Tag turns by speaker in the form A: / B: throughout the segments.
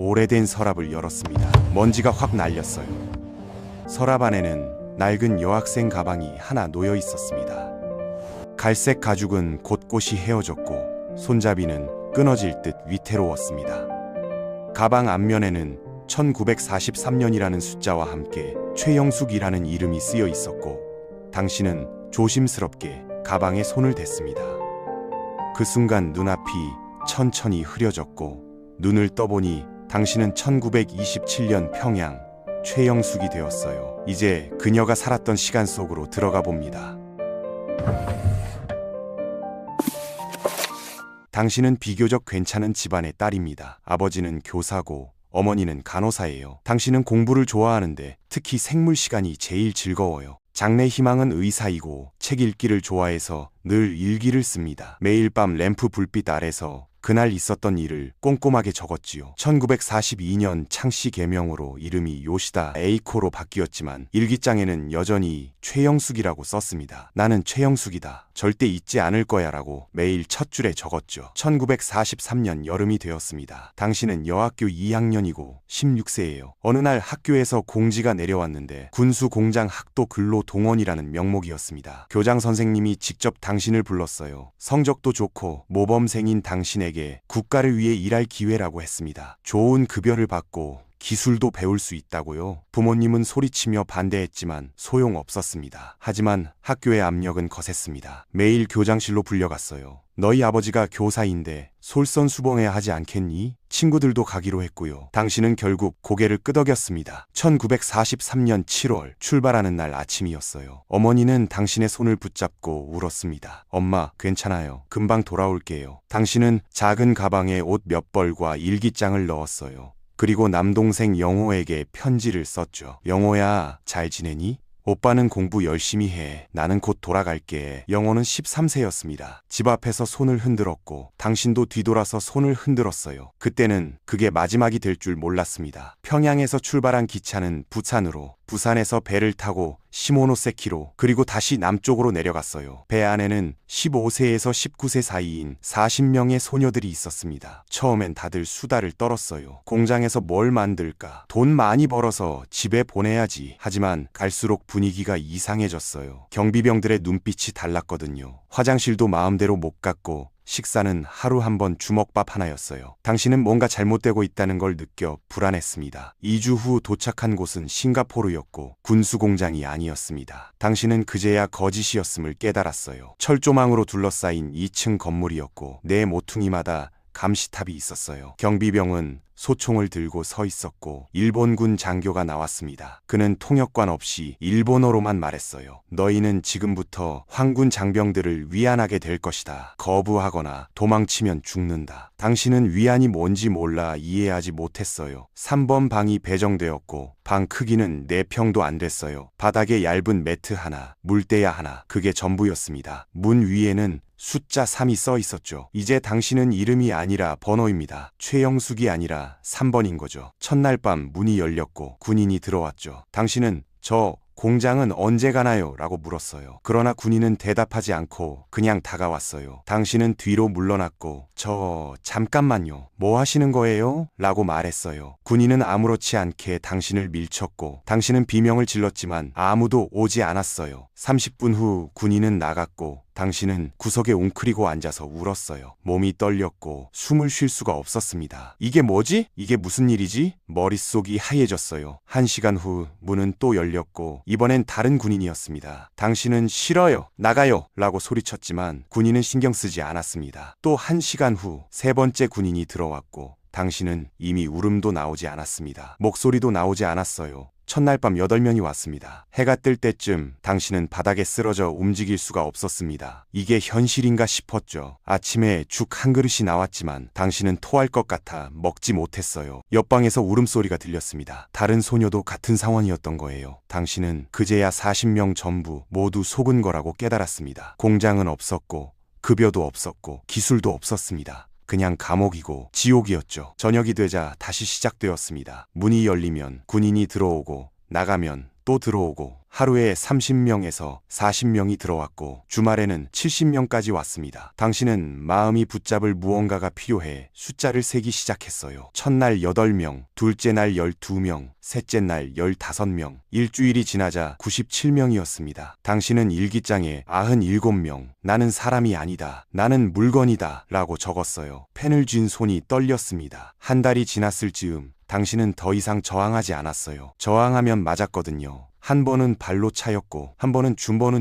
A: 오래된 서랍을 열었습니다. 먼지가 확 날렸어요. 서랍 안에는 낡은 여학생 가방이 하나 놓여 있었습니다. 갈색 가죽은 곳곳이 헤어졌고 손잡이는 끊어질 듯 위태로웠습니다. 가방 앞면에는 1943년이라는 숫자와 함께 최영숙이라는 이름이 쓰여 있었고 당신은 조심스럽게 가방에 손을 댔습니다. 그 순간 눈앞이 천천히 흐려졌고 눈을 떠보니 당신은 1927년 평양 최영숙이 되었어요. 이제 그녀가 살았던 시간 속으로 들어가 봅니다. 당신은 비교적 괜찮은 집안의 딸입니다. 아버지는 교사고 어머니는 간호사예요. 당신은 공부를 좋아하는데 특히 생물 시간이 제일 즐거워요. 장래 희망은 의사이고 책 읽기를 좋아해서 늘 일기를 씁니다. 매일 밤 램프 불빛 아래서 그날 있었던 일을 꼼꼼하게 적었지요. 1942년 창씨 개명으로 이름이 요시다 에이코로 바뀌었지만 일기장에는 여전히 최영숙이라고 썼습니다. 나는 최영숙이다. 절대 잊지 않을 거야 라고 매일 첫 줄에 적었죠. 1943년 여름이 되었습니다. 당신은 여학교 2학년이고 16세예요. 어느 날 학교에서 공지가 내려왔는데 군수공장 학도 근로동원이라는 명목이었습니다. 교장 선생님이 직접 당신을 불렀어요. 성적도 좋고 모범생인 당신에게 국가를 위해 일할 기회라고 했습니다. 좋은 급여를 받고 기술도 배울 수 있다고요. 부모님은 소리치며 반대했지만 소용없었습니다. 하지만 학교의 압력은 거셌습니다. 매일 교장실로 불려갔어요. 너희 아버지가 교사인데 솔선수범해야 하지 않겠니? 친구들도 가기로 했고요. 당신은 결국 고개를 끄덕였습니다. 1943년 7월 출발하는 날 아침이었어요. 어머니는 당신의 손을 붙잡고 울었습니다. 엄마, 괜찮아요. 금방 돌아올게요. 당신은 작은 가방에 옷 몇 벌과 일기장을 넣었어요. 그리고 남동생 영호에게 편지를 썼죠. 영호야, 잘 지내니? 오빠는 공부 열심히 해. 나는 곧 돌아갈게. 영호는 13세였습니다. 집 앞에서 손을 흔들었고 당신도 뒤돌아서 손을 흔들었어요. 그때는 그게 마지막이 될 줄 몰랐습니다. 평양에서 출발한 기차는 부산으로, 부산에서 배를 타고 시모노세키로 그리고 다시 남쪽으로 내려갔어요. 배 안에는 15세에서 19세 사이인 40명의 소녀들이 있었습니다. 처음엔 다들 수다를 떨었어요. 공장에서 뭘 만들까? 돈 많이 벌어서 집에 보내야지. 하지만 갈수록 분위기가 이상해졌어요. 경비병들의 눈빛이 달랐거든요. 화장실도 마음대로 못 갔고 식사는 하루 한 번 주먹밥 하나였어요. 당신은 뭔가 잘못되고 있다는 걸 느껴 불안했습니다. 2주 후 도착한 곳은 싱가포르였고 군수공장이 아니었습니다. 당신은 그제야 거짓이었음을 깨달았어요. 철조망으로 둘러싸인 2층 건물이었고 내 모퉁이마다 감시탑이 있었어요. 경비병은 소총을 들고 서 있었고 일본군 장교가 나왔습니다. 그는 통역관 없이 일본어로만 말했어요. 너희는 지금부터 황군 장병들을 위안하게 될 것이다. 거부하거나 도망치면 죽는다. 당신은 위안이 뭔지 몰라 이해하지 못했어요. 3번 방이 배정되었고 방 크기는 4평도 안 됐어요. 바닥에 얇은 매트 하나, 물대야 하나, 그게 전부였습니다. 문 위에는 숫자 3이 써 있었죠. 이제 당신은 이름이 아니라 번호입니다. 최영숙이 아니라 3번인 거죠. 첫날 밤 문이 열렸고 군인이 들어왔죠. 당신은 저 공장은 언제 가나요? 라고 물었어요. 그러나 군인은 대답하지 않고 그냥 다가왔어요. 당신은 뒤로 물러났고 잠깐만요. 뭐 하시는 거예요? 라고 말했어요. 군인은 아무렇지 않게 당신을 밀쳤고 당신은 비명을 질렀지만 아무도 오지 않았어요. 30분 후 군인은 나갔고 당신은 구석에 웅크리고 앉아서 울었어요. 몸이 떨렸고 숨을 쉴 수가 없었습니다. 이게 뭐지? 이게 무슨 일이지? 머릿속이 하얘졌어요. 1시간 후 문은 또 열렸고 이번엔 다른 군인이었습니다. 당신은 싫어요. 나가요. 라고 소리쳤지만 군인은 신경 쓰지 않았습니다. 또 1시간 후 3번째 군인이 들어왔고 당신은 이미 울음도 나오지 않았습니다. 목소리도 나오지 않았어요. 첫날 밤 8명이 왔습니다. 해가 뜰 때쯤 당신은 바닥에 쓰러져 움직일 수가 없었습니다. 이게 현실인가 싶었죠. 아침에 죽 한 그릇이 나왔지만 당신은 토할 것 같아 먹지 못했어요. 옆방에서 울음소리가 들렸습니다. 다른 소녀도 같은 상황이었던 거예요. 당신은 그제야 40명 전부 모두 속은 거라고 깨달았습니다. 공장은 없었고 급여도 없었고 기술도 없었습니다. 그냥 감옥이고 지옥이었죠. 저녁이 되자 다시 시작되었습니다. 문이 열리면 군인이 들어오고 나가면 또 들어오고 하루에 30명에서 40명이 들어왔고 주말에는 70명까지 왔습니다. 당신은 마음이 붙잡을 무언가가 필요해 숫자를 세기 시작했어요. 첫날 8명, 둘째 날 12명, 셋째 날 15명, 일주일이 지나자 97명이었습니다. 당신은 일기장에 97명, 나는 사람이 아니다, 나는 물건이다 라고 적었어요. 펜을 쥔 손이 떨렸습니다. 한 달이 지났을 즈음 당신은 더 이상 저항하지 않았어요. 저항하면 맞았거든요. 한 번은 발로 차였고 한 번은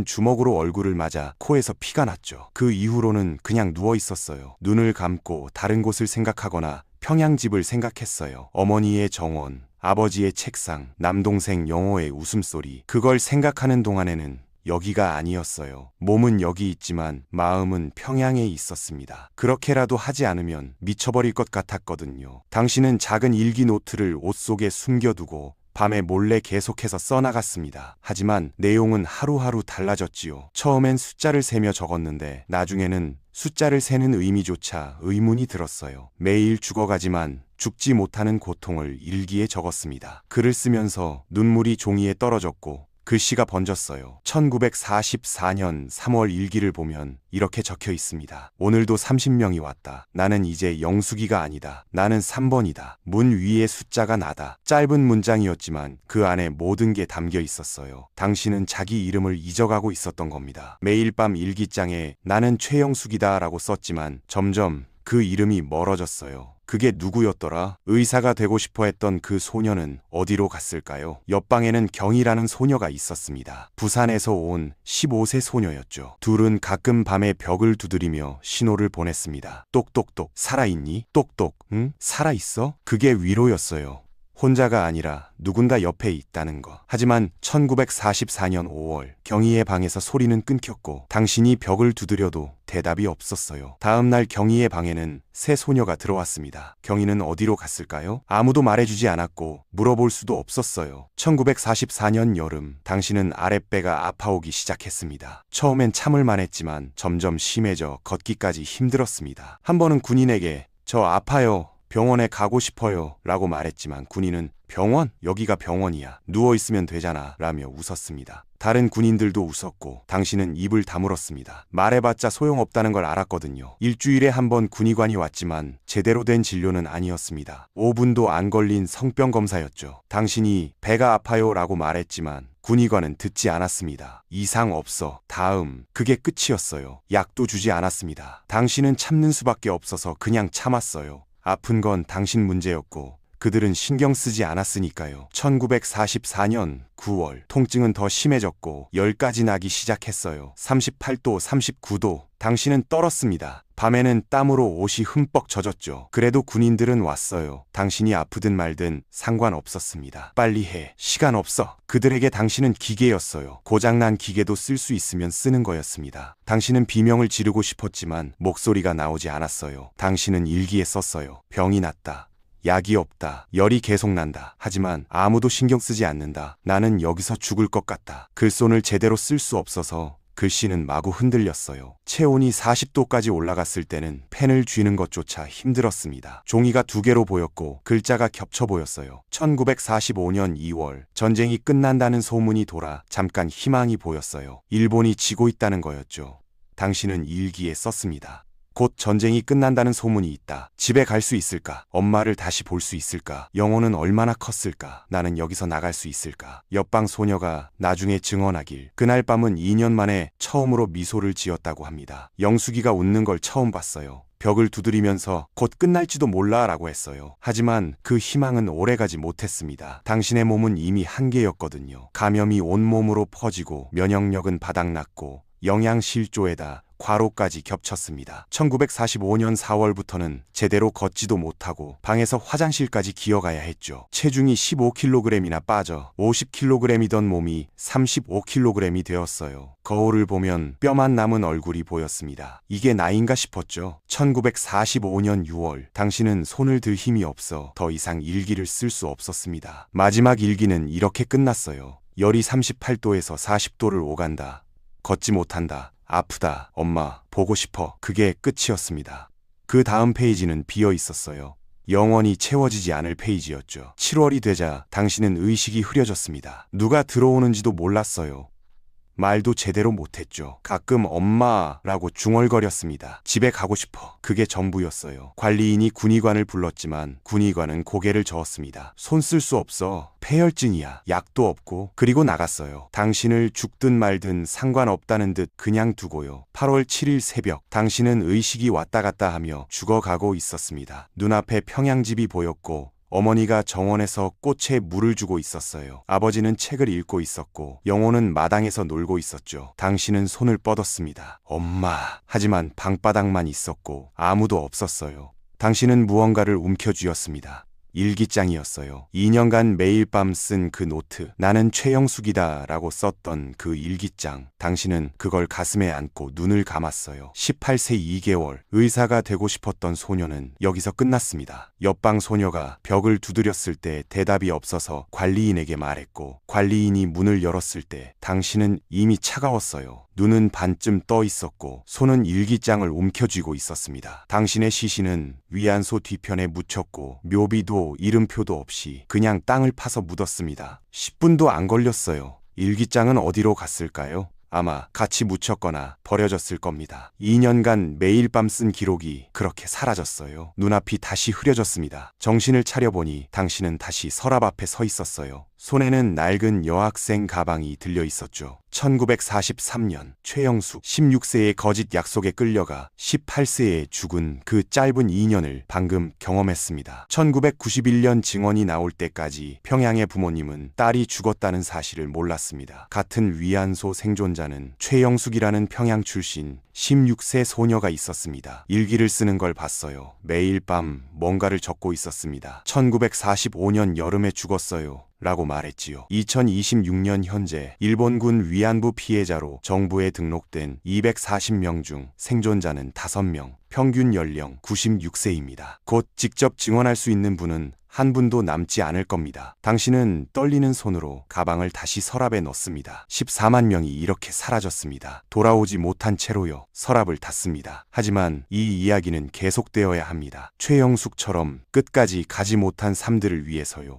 A: 주먹으로 얼굴을 맞아 코에서 피가 났죠. 그 이후로는 그냥 누워 있었어요. 눈을 감고 다른 곳을 생각하거나 평양집을 생각했어요. 어머니의 정원, 아버지의 책상, 남동생 영호의 웃음소리. 그걸 생각하는 동안에는 여기가 아니었어요. 몸은 여기 있지만 마음은 평양에 있었습니다. 그렇게라도 하지 않으면 미쳐버릴 것 같았거든요. 당신은 작은 일기 노트를 옷 속에 숨겨두고 밤에 몰래 계속해서 써나갔습니다. 하지만 내용은 하루하루 달라졌지요. 처음엔 숫자를 세며 적었는데 나중에는 숫자를 세는 의미조차 의문이 들었어요. 매일 죽어가지만 죽지 못하는 고통을 일기에 적었습니다. 글을 쓰면서 눈물이 종이에 떨어졌고 글씨가 번졌어요. 1944년 3월 일기를 보면 이렇게 적혀 있습니다. 오늘도 30명이 왔다. 나는 이제 영숙이가 아니다. 나는 3번이다. 문 위에 숫자가 나다. 짧은 문장이었지만 그 안에 모든 게 담겨 있었어요. 당신은 자기 이름을 잊어가고 있었던 겁니다. 매일 밤 일기장에 나는 최영숙이다 라고 썼지만 점점 그 이름이 멀어졌어요. 그게 누구였더라? 의사가 되고 싶어 했던 그 소녀는 어디로 갔을까요? 옆방에는 경이라는 소녀가 있었습니다. 부산에서 온 15세 소녀였죠. 둘은 가끔 밤에 벽을 두드리며 신호를 보냈습니다. 똑똑똑, 살아있니? 똑똑, 응? 살아있어? 그게 위로였어요. 혼자가 아니라 누군가 옆에 있다는 거. 하지만 1944년 5월 경희의 방에서 소리는 끊겼고 당신이 벽을 두드려도 대답이 없었어요. 다음 날 경희의 방에는 새 소녀가 들어왔습니다. 경희는 어디로 갔을까요? 아무도 말해주지 않았고 물어볼 수도 없었어요. 1944년 여름 당신은 아랫배가 아파오기 시작했습니다. 처음엔 참을만 했지만 점점 심해져 걷기까지 힘들었습니다. 한 번은 군인에게 저 아파요. 병원에 가고 싶어요 라고 말했지만 군인은 병원? 여기가 병원이야. 누워있으면 되잖아 라며 웃었습니다. 다른 군인들도 웃었고 당신은 입을 다물었습니다. 말해봤자 소용없다는 걸 알았거든요. 일주일에 한 번 군의관이 왔지만 제대로 된 진료는 아니었습니다. 5분도 안 걸린 성병 검사였죠. 당신이 배가 아파요 라고 말했지만 군의관은 듣지 않았습니다. 이상 없어. 다음. 그게 끝이었어요. 약도 주지 않았습니다. 당신은 참는 수밖에 없어서 그냥 참았어요. 아픈 건 당신 문제였고 그들은 신경 쓰지 않았으니까요. 1944년 9월 통증은 더 심해졌고 열까지 나기 시작했어요. 38도, 39도. 당신은 떨었습니다. 밤에는 땀으로 옷이 흠뻑 젖었죠. 그래도 군인들은 왔어요. 당신이 아프든 말든 상관없었습니다. 빨리 해. 시간 없어. 그들에게 당신은 기계였어요. 고장난 기계도 쓸 수 있으면 쓰는 거였습니다. 당신은 비명을 지르고 싶었지만 목소리가 나오지 않았어요. 당신은 일기에 썼어요. 병이 났다. 약이 없다. 열이 계속 난다. 하지만 아무도 신경 쓰지 않는다. 나는 여기서 죽을 것 같다. 글손을 제대로 쓸 수 없어서 글씨는 마구 흔들렸어요. 체온이 40도까지 올라갔을 때는 펜을 쥐는 것조차 힘들었습니다. 종이가 2개로 보였고 글자가 겹쳐 보였어요. 1945년 2월 전쟁이 끝난다는 소문이 돌아 잠깐 희망이 보였어요. 일본이 지고 있다는 거였죠. 당신은 일기에 썼습니다. 곧 전쟁이 끝난다는 소문이 있다. 집에 갈 수 있을까? 엄마를 다시 볼 수 있을까? 영호는 얼마나 컸을까? 나는 여기서 나갈 수 있을까? 옆방 소녀가 나중에 증언하길 그날 밤은 2년 만에 처음으로 미소를 지었다고 합니다. 영숙이가 웃는 걸 처음 봤어요. 벽을 두드리면서 곧 끝날지도 몰라 라고 했어요. 하지만 그 희망은 오래가지 못했습니다. 당신의 몸은 이미 한계였거든요. 감염이 온몸으로 퍼지고 면역력은 바닥났고 영양실조에다 과로까지 겹쳤습니다. 1945년 4월부터는 제대로 걷지도 못하고 방에서 화장실까지 기어가야 했죠. 체중이 15kg이나 빠져 50kg이던 몸이 35kg이 되었어요. 거울을 보면 뼈만 남은 얼굴이 보였습니다. 이게 나인가 싶었죠. 1945년 6월 당신은 손을 들 힘이 없어 더 이상 일기를 쓸 수 없었습니다. 마지막 일기는 이렇게 끝났어요. 열이 38도에서 40도를 오간다. 걷지 못한다. 아프다. 엄마, 보고 싶어. 그게 끝이었습니다. 그 다음 페이지는 비어 있었어요. 영원히 채워지지 않을 페이지였죠. 7월이 되자 당신은 의식이 흐려졌습니다. 누가 들어오는지도 몰랐어요. 말도 제대로 못했죠. 가끔 엄마라고 중얼거렸습니다. 집에 가고 싶어. 그게 전부였어요. 관리인이 군의관을 불렀지만 군의관은 고개를 저었습니다. 손 쓸 수 없어. 폐혈증이야. 약도 없고. 그리고 나갔어요. 당신을 죽든 말든 상관없다는 듯 그냥 두고요. 8월 7일 새벽 당신은 의식이 왔다 갔다 하며 죽어가고 있었습니다. 눈앞에 평양집이 보였고 어머니가 정원에서 꽃에 물을 주고 있었어요. 아버지는 책을 읽고 있었고 영호는 마당에서 놀고 있었죠. 당신은 손을 뻗었습니다. 엄마. 하지만 방바닥만 있었고 아무도 없었어요. 당신은 무언가를 움켜쥐었습니다. 일기장이었어요. 2년간 매일 밤 쓴 그 노트. 나는 최영숙이다 라고 썼던 그 일기장. 당신은 그걸 가슴에 안고 눈을 감았어요. 18세 2개월 의사가 되고 싶었던 소녀는 여기서 끝났습니다. 옆방 소녀가 벽을 두드렸을 때 대답이 없어서 관리인에게 말했고 관리인이 문을 열었을 때 당신은 이미 차가웠어요. 눈은 반쯤 떠 있었고 손은 일기장을 움켜쥐고 있었습니다. 당신의 시신은 위안소 뒤편에 묻혔고 묘비도 이름표도 없이 그냥 땅을 파서 묻었습니다. 10분도 안 걸렸어요. 일기장은 어디로 갔을까요? 아마 같이 묻혔거나 버려졌을 겁니다. 2년간 매일 밤 쓴 기록이 그렇게 사라졌어요. 눈앞이 다시 흐려졌습니다. 정신을 차려보니 당신은 다시 서랍 앞에 서 있었어요. 손에는 낡은 여학생 가방이 들려 있었죠. 1943년 최영숙 16세의 거짓 약속에 끌려가 18세에 죽은 그 짧은 2년을 방금 경험했습니다. 1991년 증언이 나올 때까지 평양의 부모님은 딸이 죽었다는 사실을 몰랐습니다. 같은 위안소 생존자는 최영숙이라는 평양 출신 16세 소녀가 있었습니다. 일기를 쓰는 걸 봤어요. 매일 밤 뭔가를 적고 있었습니다. 1945년 여름에 죽었어요. 라고 말했지요. 2026년 현재 일본군 위안부 피해자로 정부에 등록된 240명 중 생존자는 5명, 평균 연령 96세입니다. 곧 직접 증언할 수 있는 분은 한 분도 남지 않을 겁니다. 당신은 떨리는 손으로 가방을 다시 서랍에 넣습니다. 14만 명이 이렇게 사라졌습니다. 돌아오지 못한 채로요. 서랍을 닫습니다. 하지만 이 이야기는 계속되어야 합니다. 최영숙처럼 끝까지 가지 못한 삶들을 위해서요.